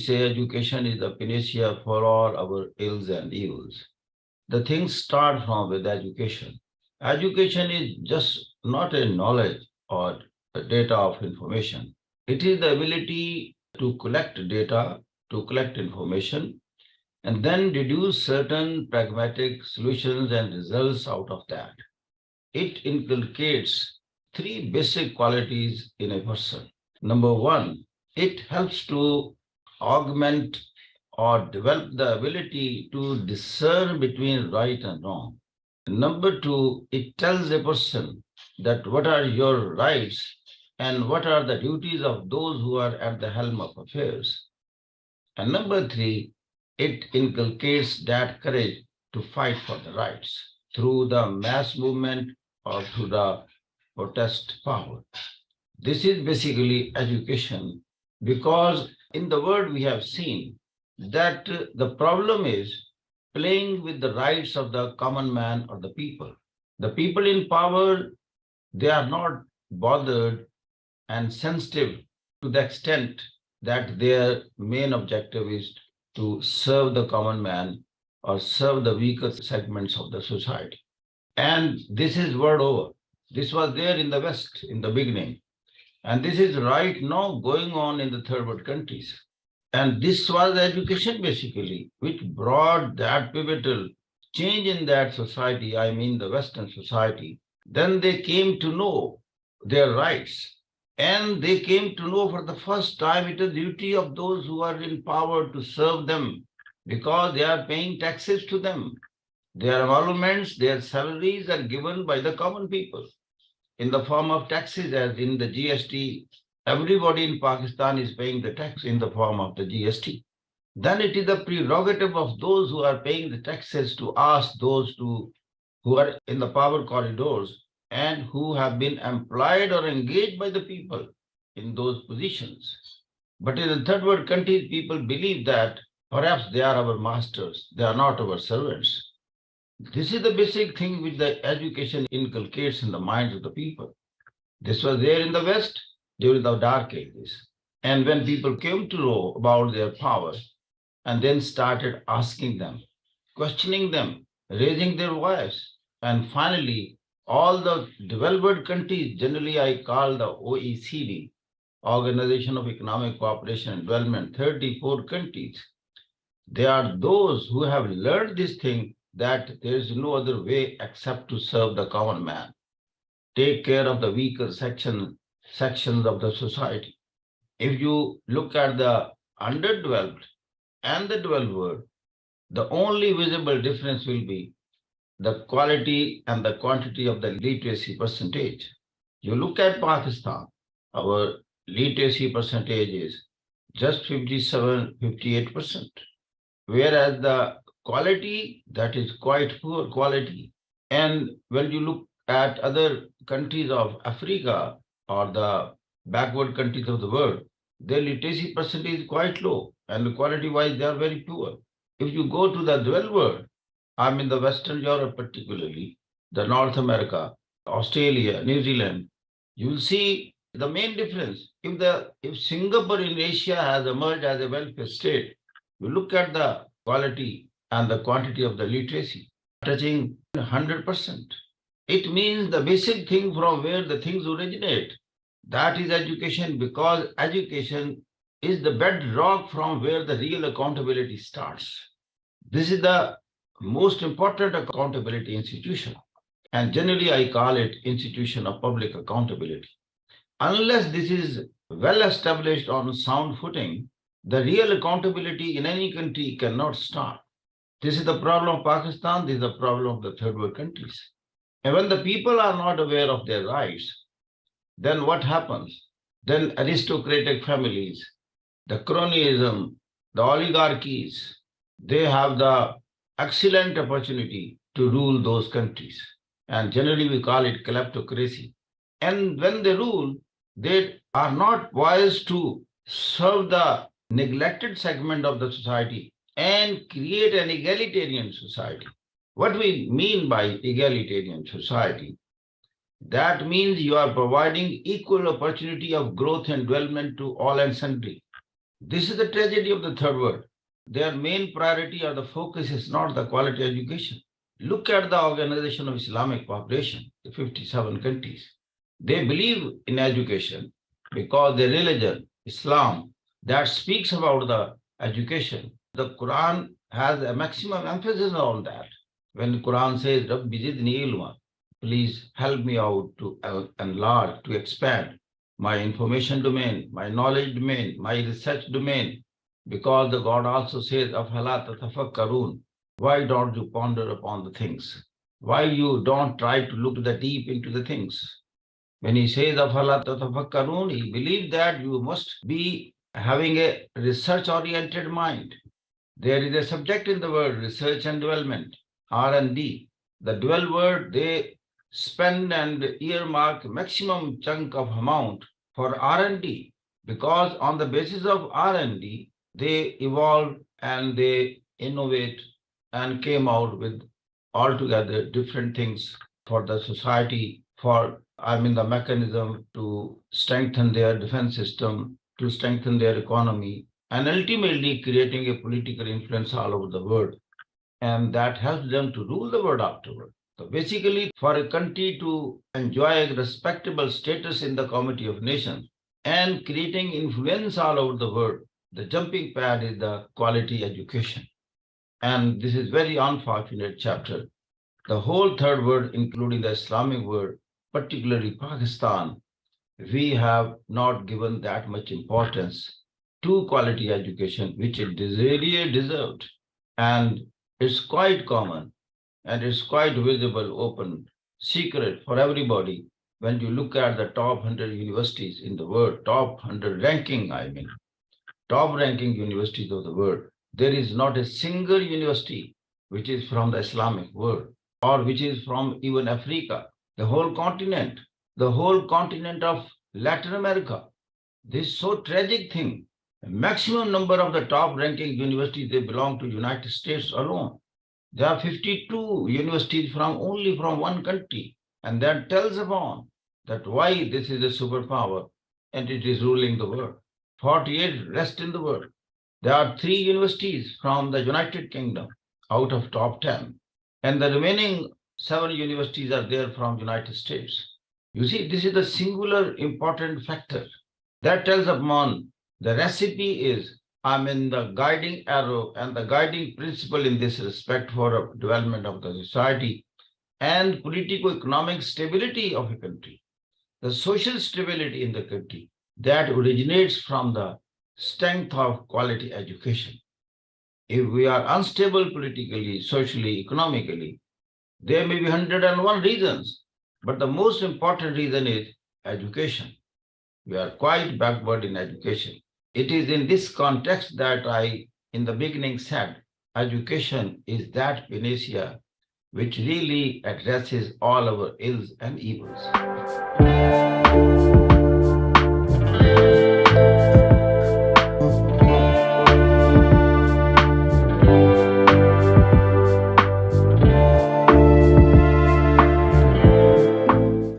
say education is the panacea for all our ills and evils. The things start from with education. Education is just not a knowledge or a data of information. It is the ability to collect data, to collect information, and then deduce certain pragmatic solutions and results out of that. It inculcates three basic qualities in a person. Number one, it helps to augment or develop the ability to discern between right and wrong. Number two, it tells a person that what are your rights and what are the duties of those who are at the helm of affairs. And number three, it inculcates that courage to fight for the rights through the mass movement or through the protest power. This is basically education, because in the world we have seen that the problem is playing with the rights of the common man or the people. The people in power, they are not bothered and sensitive to the extent that their main objective is to serve the common man or serve the weaker segments of the society. And this is world over. This was there in the West in the beginning. And this is right now going on in the third world countries. And this was education basically, which brought that pivotal change in that society, I mean the Western society. Then they came to know their rights. And they came to know for the first time it is the duty of those who are in power to serve them, because they are paying taxes to them. Their emoluments, their salaries are given by the common people in the form of taxes, as in the GST. Everybody in Pakistan is paying the tax in the form of the GST. Then it is the prerogative of those who are paying the taxes to ask those who are in the power corridors and who have been employed or engaged by the people in those positions. But in the third world countries, people believe that perhaps they are our masters, they are not our servants. This is the basic thing which the education inculcates in the minds of the people. This was there in the West during the Dark Ages. And when people came to know about their power and then started asking them, questioning them, raising their voice, and finally, all the developed countries, generally I call the OECD, Organization of Economic Cooperation and Development, 34 countries, they are those who have learned this thing that there is no other way except to serve the common man, take care of the weaker sections of the society. If you look at the underdeveloped and the developed world, the only visible difference will be the quality and the quantity of the literacy percentage. You look at Pakistan, our literacy percentage is just 57, 58%, whereas the quality, that is quite poor quality. And when you look at other countries of Africa or the backward countries of the world, their literacy percentage is quite low, and quality-wise, they are very poor. If you go to the developed world, I mean the Western Europe particularly, the North America, Australia, New Zealand, you will see the main difference. If Singapore in Asia has emerged as a welfare state, you look at the quality and the quantity of the literacy touching 100%. It means the basic thing from where the things originate, that is education, because education is the bedrock from where the real accountability starts. This is the most important accountability institution. And generally, I call it institution of public accountability. Unless this is well established on sound footing, the real accountability in any country cannot start. This is the problem of Pakistan. This is the problem of the third world countries. And when the people are not aware of their rights, then what happens? Then aristocratic families, the cronyism, the oligarchies, they have the excellent opportunity to rule those countries. And generally we call it kleptocracy. And when they rule, they are not poised to serve the neglected segment of the society and create an egalitarian society. What we mean by egalitarian society, that means you are providing equal opportunity of growth and development to all and sundry. This is the tragedy of the third world. Their main priority or the focus is not the quality education. Look at the Organization of Islamic Cooperation, the 57 countries. They believe in education because their religion, Islam, that speaks about the education. The Quran has a maximum emphasis on that. When the Quran says, Rabbi zidni ilma, please help me out to enlarge, to expand my information domain, my knowledge domain, my research domain, because the God also says, Afala tatafakkarun, why don't you ponder upon the things? Why you don't try to look deep into the things? When he says Afala tatafakkarun, he believes that you must be having a research-oriented mind. There is a subject in the word research and development, R&D. The dual word, they spend and earmark maximum chunk of amount for R&D, because on the basis of R&D, they evolve and they innovate and came out with altogether different things for the society, for, the mechanism to strengthen their defense system, to strengthen their economy, and ultimately creating a political influence all over the world. And that helps them to rule the world afterward. So basically, for a country to enjoy a respectable status in the Committee of Nations and creating influence all over the world, the jumping pad is the quality education. And this is very unfortunate chapter. The whole third world, including the Islamic world, particularly Pakistan, we have not given that much importance to quality education, which it really deserved. And it's quite common and it's quite visible, open, secret for everybody. When you look at the top 100 universities in the world, top 100 ranking, top ranking universities of the world, there is not a single university which is from the Islamic world or which is from even Africa, the whole continent of Latin America. This is so tragic thing. The maximum number of the top ranking universities, they belong to United States alone. There are 52 universities only from one country. And that tells upon that why this is a superpower and it is ruling the world. 48 rest in the world. There are 3 universities from the United Kingdom out of top 10. And the remaining 7 universities are there from United States. You see, this is the singular important factor. That tells upon the recipe is, the guiding arrow and the guiding principle in this respect for development of the society and political-economic stability of a country, the social stability in the country that originates from the strength of quality education. If we are unstable politically, socially, economically, there may be 101 reasons, but the most important reason is education. We are quite backward in education. It is in this context that I, in the beginning, said education is that panacea which really addresses all our ills and evils.